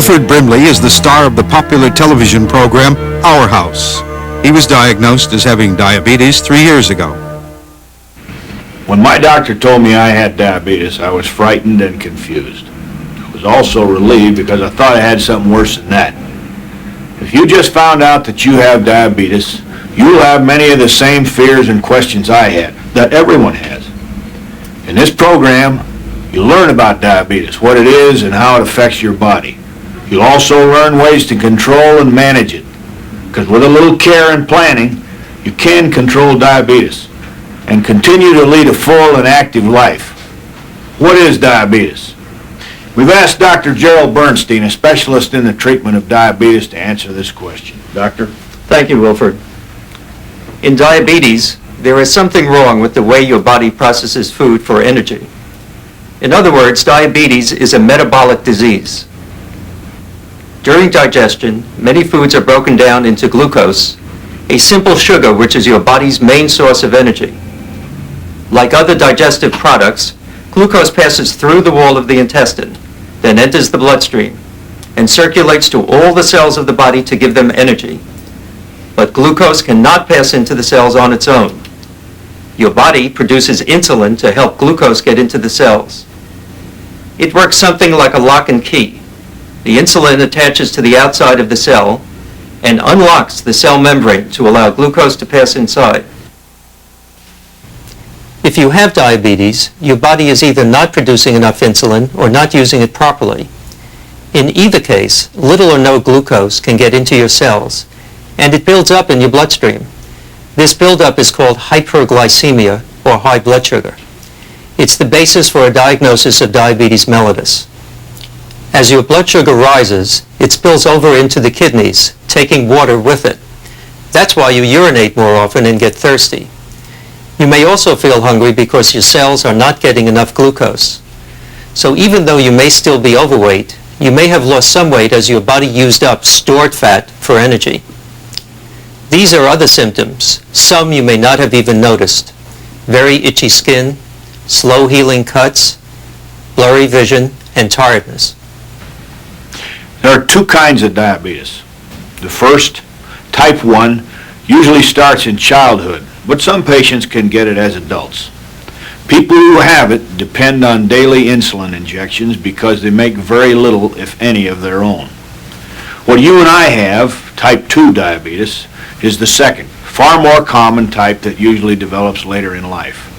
Wilford Brimley is the star of the popular television program Our House. He was diagnosed as having diabetes 3 years ago. When my doctor told me I had diabetes, I was frightened and confused. I was also relieved because I thought I had something worse than that. If you just found out that you have diabetes, you'll have many of the same fears and questions I had, that everyone has. In this program, you'll learn about diabetes, what it is and how it affects your body. You'll also learn ways to control and manage it, because with a little care and planning, you can control diabetes and continue to lead a full and active life. What is diabetes? We've asked Dr. Gerald Bernstein, a specialist in the treatment of diabetes, to answer this question. Doctor? Thank you, Wilford. In diabetes, there is something wrong with the way your body processes food for energy. In other words, diabetes is a metabolic disease. During digestion, many foods are broken down into glucose, a simple sugar which is your body's main source of energy. Like other digestive products, glucose passes through the wall of the intestine, then enters the bloodstream, and circulates to all the cells of the body to give them energy. But glucose cannot pass into the cells on its own. Your body produces insulin to help glucose get into the cells. It works something like a lock and key. The insulin attaches to the outside of the cell and unlocks the cell membrane to allow glucose to pass inside. If you have diabetes, your body is either not producing enough insulin or not using it properly. In either case, little or no glucose can get into your cells, and it builds up in your bloodstream. This buildup is called hyperglycemia, or high blood sugar. It's the basis for a diagnosis of diabetes mellitus. As your blood sugar rises, it spills over into the kidneys, taking water with it. That's why you urinate more often and get thirsty. You may also feel hungry because your cells are not getting enough glucose. So even though you may still be overweight, you may have lost some weight as your body used up stored fat for energy. These are other symptoms, some you may not have even noticed. Very itchy skin, slow healing cuts, blurry vision, and tiredness. There are two kinds of diabetes. The first, type 1, usually starts in childhood, but some patients can get it as adults. People who have it depend on daily insulin injections because they make very little, if any, of their own. What you and I have, type 2 diabetes, is the second, far more common type that usually develops later in life.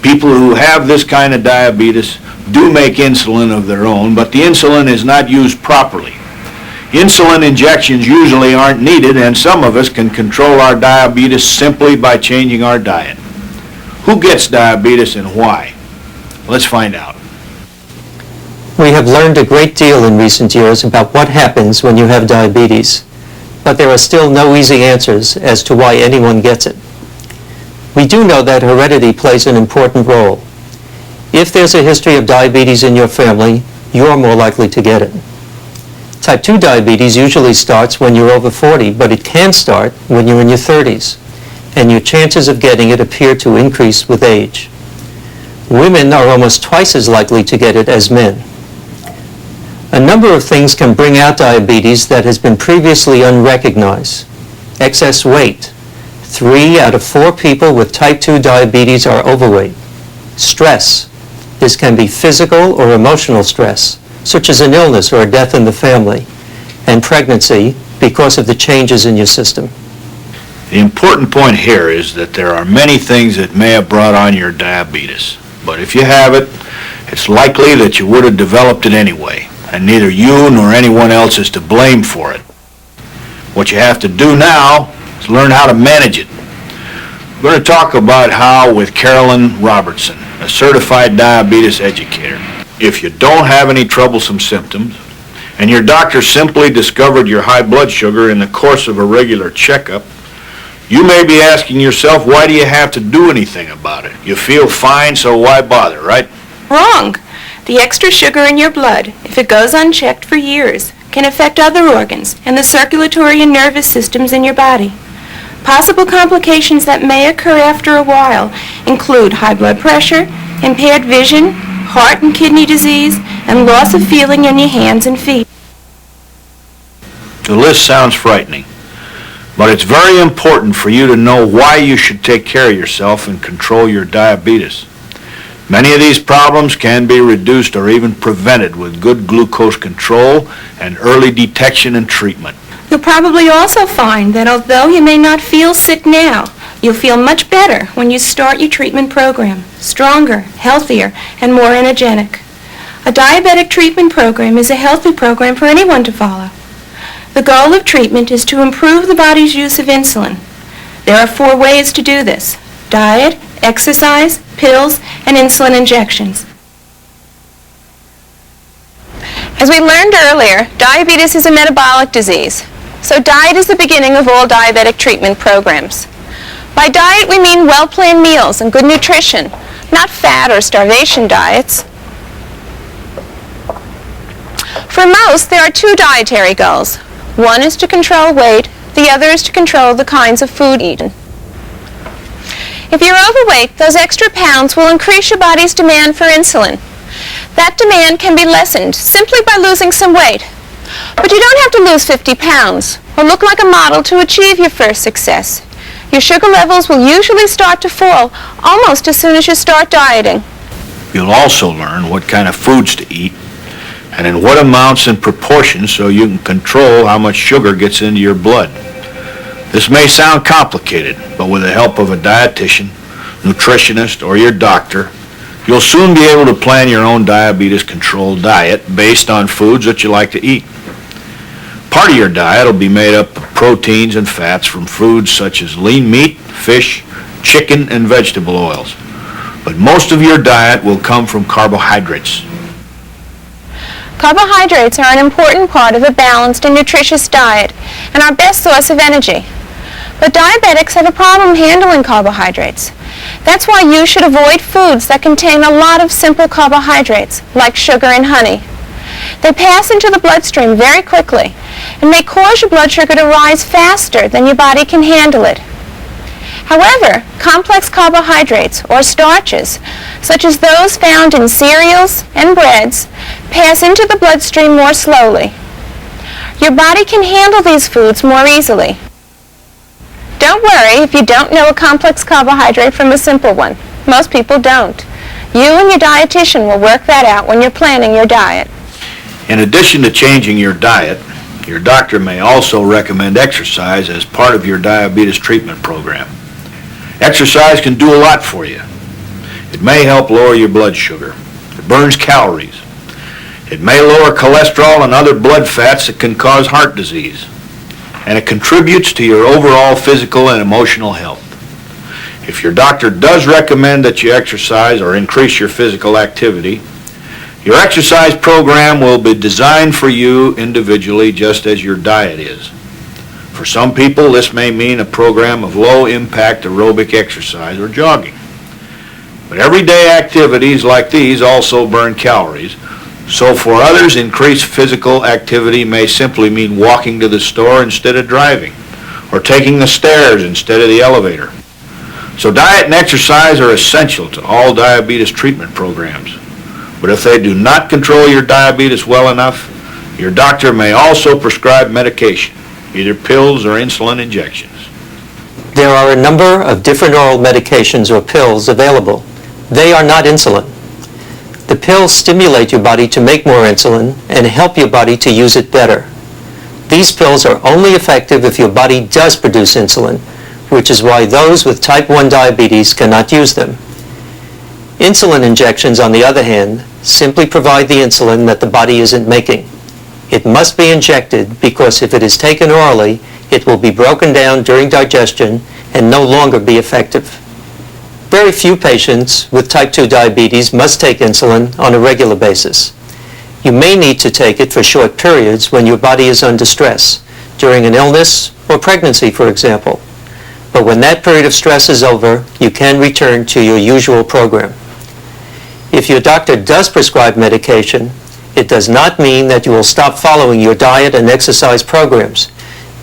People who have this kind of diabetes do make insulin of their own, but the insulin is not used properly. Insulin injections usually aren't needed, and some of us can control our diabetes simply by changing our diet. Who gets diabetes and why? Let's find out. We have learned a great deal in recent years about what happens when you have diabetes, but there are still no easy answers as to why anyone gets it. We do know that heredity plays an important role. If there's a history of diabetes in your family, you're more likely to get it. Type 2 diabetes usually starts when you're over 40, but it can start when you're in your 30s, and your chances of getting it appear to increase with age. Women are almost twice as likely to get it as men. A number of things can bring out diabetes that has been previously unrecognized. Excess weight. 3 out of 4 people with type 2 diabetes are overweight. Stress. This can be physical or emotional stress, such as an illness or a death in the family, and pregnancy because of the changes in your system. The important point here is that there are many things that may have brought on your diabetes, but if you have it, it's likely that you would have developed it anyway, and neither you nor anyone else is to blame for it. What you have to do now is learn how to manage it. We're going to talk about how with Carolyn Robertson, a certified diabetes educator. If you don't have any troublesome symptoms, and your doctor simply discovered your high blood sugar in the course of a regular checkup, you may be asking yourself, why do you have to do anything about it? You feel fine, so why bother, right? Wrong. The extra sugar in your blood, if it goes unchecked for years, can affect other organs and the circulatory and nervous systems in your body. Possible complications that may occur after a while include high blood pressure, impaired vision, heart and kidney disease, and loss of feeling in your hands and feet. The list sounds frightening, but it's very important for you to know why you should take care of yourself and control your diabetes. Many of these problems can be reduced or even prevented with good glucose control and early detection and treatment. You'll probably also find that although you may not feel sick now, you'll feel much better when you start your treatment program, stronger, healthier, and more energetic. A diabetic treatment program is a healthy program for anyone to follow. The goal of treatment is to improve the body's use of insulin. There are 4 ways to do this: diet, exercise, pills, and insulin injections. As we learned earlier, diabetes is a metabolic disease, so diet is the beginning of all diabetic treatment programs. By diet, we mean well-planned meals and good nutrition, not fad or starvation diets. For most, there are 2 dietary goals. One is to control weight, the other is to control the kinds of food eaten. If you're overweight, those extra pounds will increase your body's demand for insulin. That demand can be lessened simply by losing some weight. But you don't have to lose 50 pounds or look like a model to achieve your first success. Your sugar levels will usually start to fall almost as soon as you start dieting. You'll also learn what kind of foods to eat and in what amounts and proportions so you can control how much sugar gets into your blood. This may sound complicated, but with the help of a dietitian, nutritionist, or your doctor, you'll soon be able to plan your own diabetes control diet based on foods that you like to eat. Part of your diet will be made up of proteins and fats from foods such as lean meat, fish, chicken, and vegetable oils. But most of your diet will come from carbohydrates. Carbohydrates are an important part of a balanced and nutritious diet and our best source of energy. But diabetics have a problem handling carbohydrates. That's why you should avoid foods that contain a lot of simple carbohydrates, like sugar and honey. They pass into the bloodstream very quickly and may cause your blood sugar to rise faster than your body can handle it. However, complex carbohydrates, or starches, such as those found in cereals and breads, pass into the bloodstream more slowly. Your body can handle these foods more easily. Don't worry if you don't know a complex carbohydrate from a simple one. Most people don't. You and your dietitian will work that out when you're planning your diet. In addition to changing your diet, your doctor may also recommend exercise as part of your diabetes treatment program. Exercise can do a lot for you. It may help lower your blood sugar. It burns calories. It may lower cholesterol and other blood fats that can cause heart disease. And it contributes to your overall physical and emotional health. If your doctor does recommend that you exercise or increase your physical activity, your exercise program will be designed for you individually just as your diet is. For some people, this may mean a program of low-impact aerobic exercise or jogging. But everyday activities like these also burn calories. So for others, increased physical activity may simply mean walking to the store instead of driving, or taking the stairs instead of the elevator. So diet and exercise are essential to all diabetes treatment programs. But if they do not control your diabetes well enough, your doctor may also prescribe medication, either pills or insulin injections. There are a number of different oral medications or pills available. They are not insulin. The pills stimulate your body to make more insulin and help your body to use it better. These pills are only effective if your body does produce insulin, which is why those with type 1 diabetes cannot use them. Insulin injections, on the other hand, simply provide the insulin that the body isn't making. It must be injected because if it is taken orally, it will be broken down during digestion and no longer be effective. Very few patients with type 2 diabetes must take insulin on a regular basis. You may need to take it for short periods when your body is under stress, during an illness or pregnancy, for example. But when that period of stress is over, you can return to your usual program. If your doctor does prescribe medication, it does not mean that you will stop following your diet and exercise programs.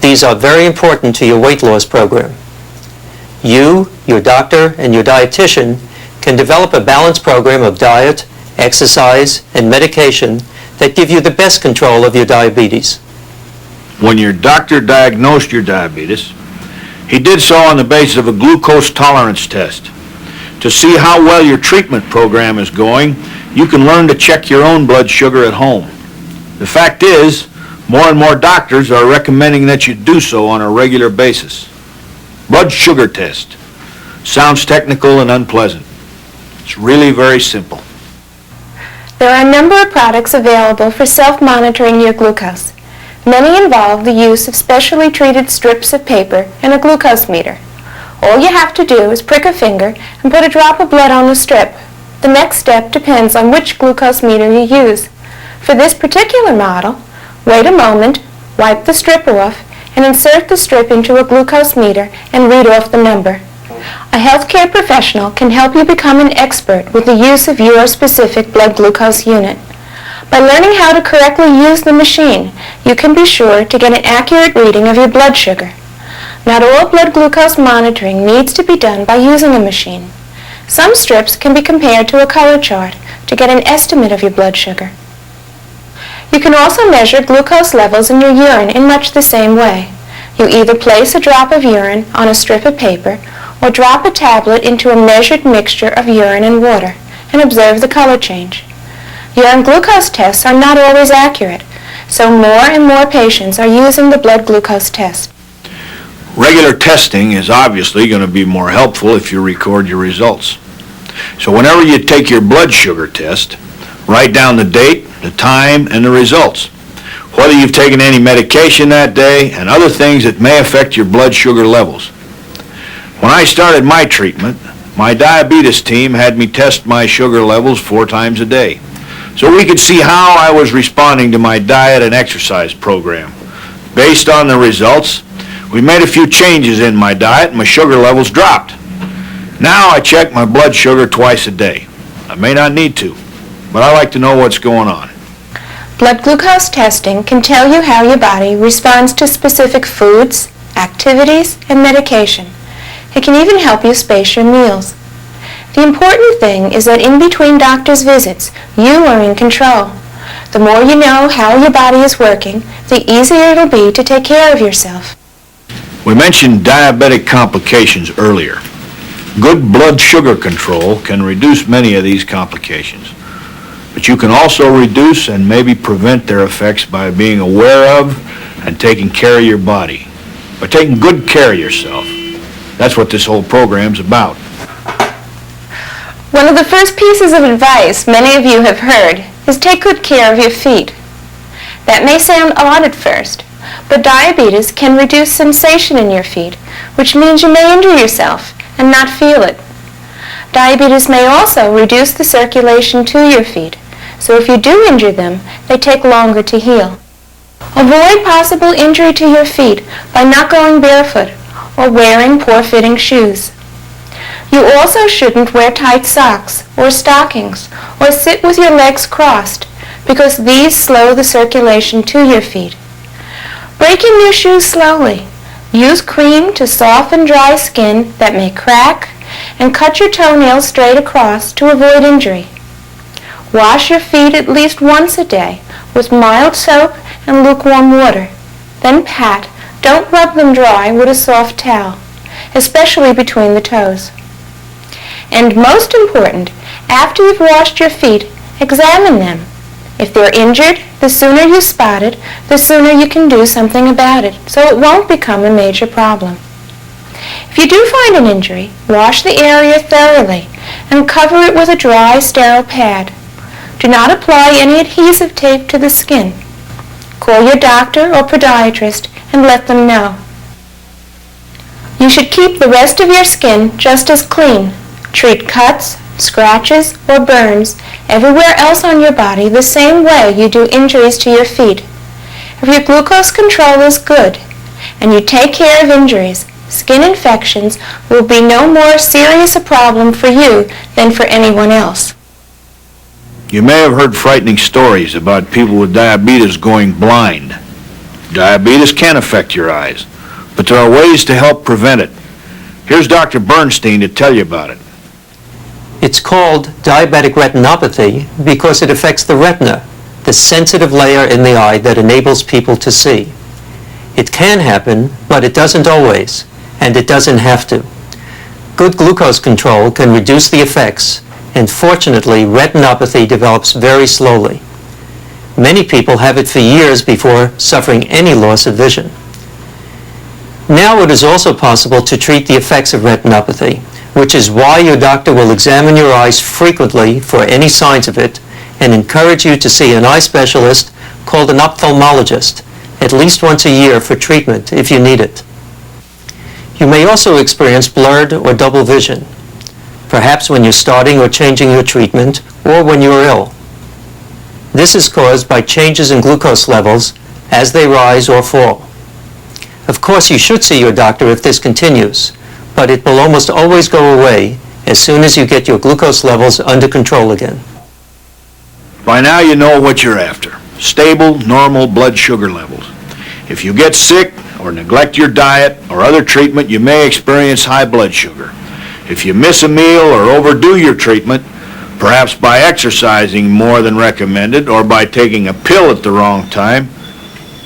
These are very important to your weight loss program. You, your doctor, and your dietitian can develop a balanced program of diet, exercise, and medication that give you the best control of your diabetes. When your doctor diagnosed your diabetes, he did so on the basis of a glucose tolerance test. To see how well your treatment program is going, you can learn to check your own blood sugar at home. The fact is, more and more doctors are recommending that you do so on a regular basis. Blood sugar test. Sounds technical and unpleasant. It's really very simple. There are a number of products available for self-monitoring your glucose. Many involve the use of specially treated strips of paper and a glucose meter. All you have to do is prick a finger and put a drop of blood on the strip. The next step depends on which glucose meter you use. For this particular model, wait a moment, wipe the strip off, and insert the strip into a glucose meter and read off the number. A healthcare professional can help you become an expert with the use of your specific blood glucose unit. By learning how to correctly use the machine, you can be sure to get an accurate reading of your blood sugar. Not all blood glucose monitoring needs to be done by using a machine. Some strips can be compared to a color chart to get an estimate of your blood sugar. You can also measure glucose levels in your urine in much the same way. You either place a drop of urine on a strip of paper or drop a tablet into a measured mixture of urine and water and observe the color change. Urine glucose tests are not always accurate, so more and more patients are using the blood glucose test. Regular testing is obviously going to be more helpful if you record your results. So whenever you take your blood sugar test, write down the date, the time, and the results. Whether you've taken any medication that day and other things that may affect your blood sugar levels. When I started my treatment, my diabetes team had me test my sugar levels 4 times a day, so we could see how I was responding to my diet and exercise program. Based on the results, we made a few changes in my diet and my sugar levels dropped. Now I check my blood sugar twice a day. I may not need to, but I like to know what's going on. Blood glucose testing can tell you how your body responds to specific foods, activities, and medication. It can even help you space your meals. The important thing is that in between doctor's visits, you are in control. The more you know how your body is working, the easier it'll be to take care of yourself. We mentioned diabetic complications earlier. Good blood sugar control can reduce many of these complications, but you can also reduce and maybe prevent their effects by being aware of and taking care of your body, by taking good care of yourself. That's what this whole program's about. One of the first pieces of advice many of you have heard is take good care of your feet. That may sound odd at first, but diabetes can reduce sensation in your feet, which means you may injure yourself and not feel it. Diabetes may also reduce the circulation to your feet, so if you do injure them, they take longer to heal. Avoid possible injury to your feet by not going barefoot or wearing poor-fitting shoes. You also shouldn't wear tight socks or stockings or sit with your legs crossed, because these slow the circulation to your feet. Break in your shoes slowly. Use cream to soften dry skin that may crack, and cut your toenails straight across to avoid injury. Wash your feet at least once a day with mild soap and lukewarm water. Then pat. Don't rub them dry with a soft towel, especially between the toes. And most important, after you've washed your feet, examine them. If they're injured, the sooner you spot it, the sooner you can do something about it, so it won't become a major problem. If you do find an injury, wash the area thoroughly and cover it with a dry, sterile pad. Do not apply any adhesive tape to the skin. Call your doctor or podiatrist and let them know. You should keep the rest of your skin just as clean. Treat cuts, scratches, or burns everywhere else on your body the same way you do injuries to your feet. If your glucose control is good and you take care of injuries, skin infections will be no more serious a problem for you than for anyone else. You may have heard frightening stories about people with diabetes going blind. Diabetes can affect your eyes, but there are ways to help prevent it. Here's Dr. Bernstein to tell you about it. It's called diabetic retinopathy because it affects the retina, the sensitive layer in the eye that enables people to see. It can happen, but it doesn't always, and it doesn't have to. Good glucose control can reduce the effects, and fortunately, retinopathy develops very slowly. Many people have it for years before suffering any loss of vision. Now it is also possible to treat the effects of retinopathy, which is why your doctor will examine your eyes frequently for any signs of it and encourage you to see an eye specialist called an ophthalmologist at least once a year for treatment if you need it. You may also experience blurred or double vision, perhaps when you're starting or changing your treatment or when you are ill. This is caused by changes in glucose levels as they rise or fall. Of course, you should see your doctor if this continues, but it will almost always go away as soon as you get your glucose levels under control again. By now you know what you're after. Stable, normal blood sugar levels. If you get sick or neglect your diet or other treatment, you may experience high blood sugar. If you miss a meal or overdo your treatment, perhaps by exercising more than recommended or by taking a pill at the wrong time,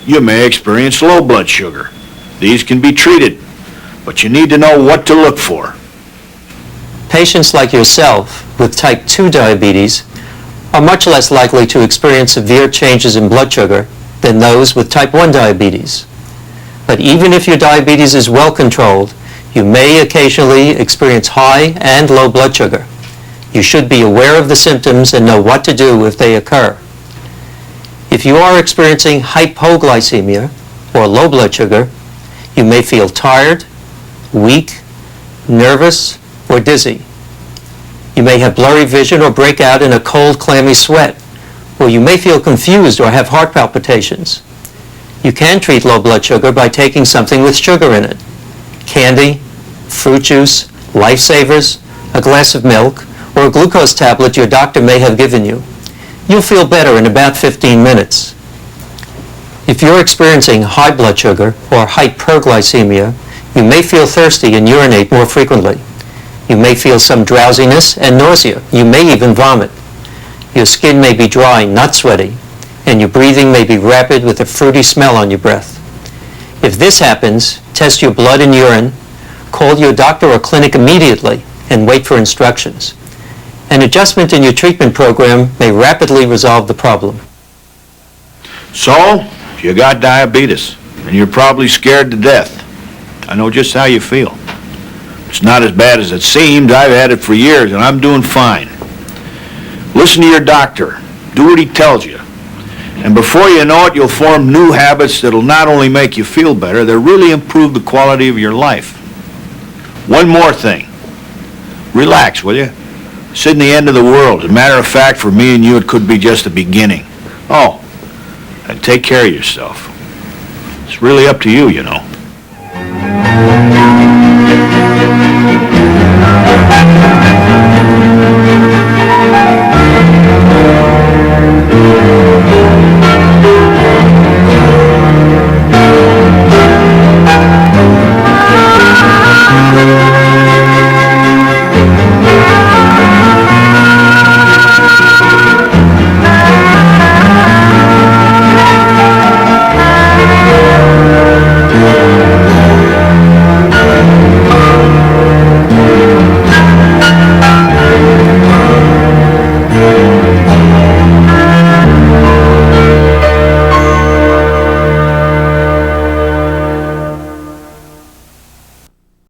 you may experience low blood sugar. These can be treated, but you need to know what to look for. Patients like yourself with type 2 diabetes are much less likely to experience severe changes in blood sugar than those with type 1 diabetes. But even if your diabetes is well controlled, you may occasionally experience high and low blood sugar. You should be aware of the symptoms and know what to do if they occur. If you are experiencing hypoglycemia or low blood sugar, you may feel tired, weak, nervous, or dizzy. You may have blurry vision or break out in a cold, clammy sweat, or you may feel confused or have heart palpitations. You can treat low blood sugar by taking something with sugar in it. Candy, fruit juice, lifesavers, a glass of milk, or a glucose tablet your doctor may have given you. You'll feel better in about 15 minutes. If you're experiencing high blood sugar or hyperglycemia, you may feel thirsty and urinate more frequently. You may feel some drowsiness and nausea. You may even vomit. Your skin may be dry, not sweaty, and your breathing may be rapid with a fruity smell on your breath. If this happens, test your blood and urine, call your doctor or clinic immediately, and wait for instructions. An adjustment in your treatment program may rapidly resolve the problem. So, you got diabetes, and you're probably scared to death. I know just how you feel. It's not as bad as it seems. I've had it for years, and I'm doing fine. Listen to your doctor. Do what he tells you. And before you know it, you'll form new habits that'll not only make you feel better, they'll really improve the quality of your life. One more thing. Relax, will you? This isn't the end of the world. As a matter of fact, for me and you, it could be just the beginning. Oh, and take care of yourself. It's really up to you, you know.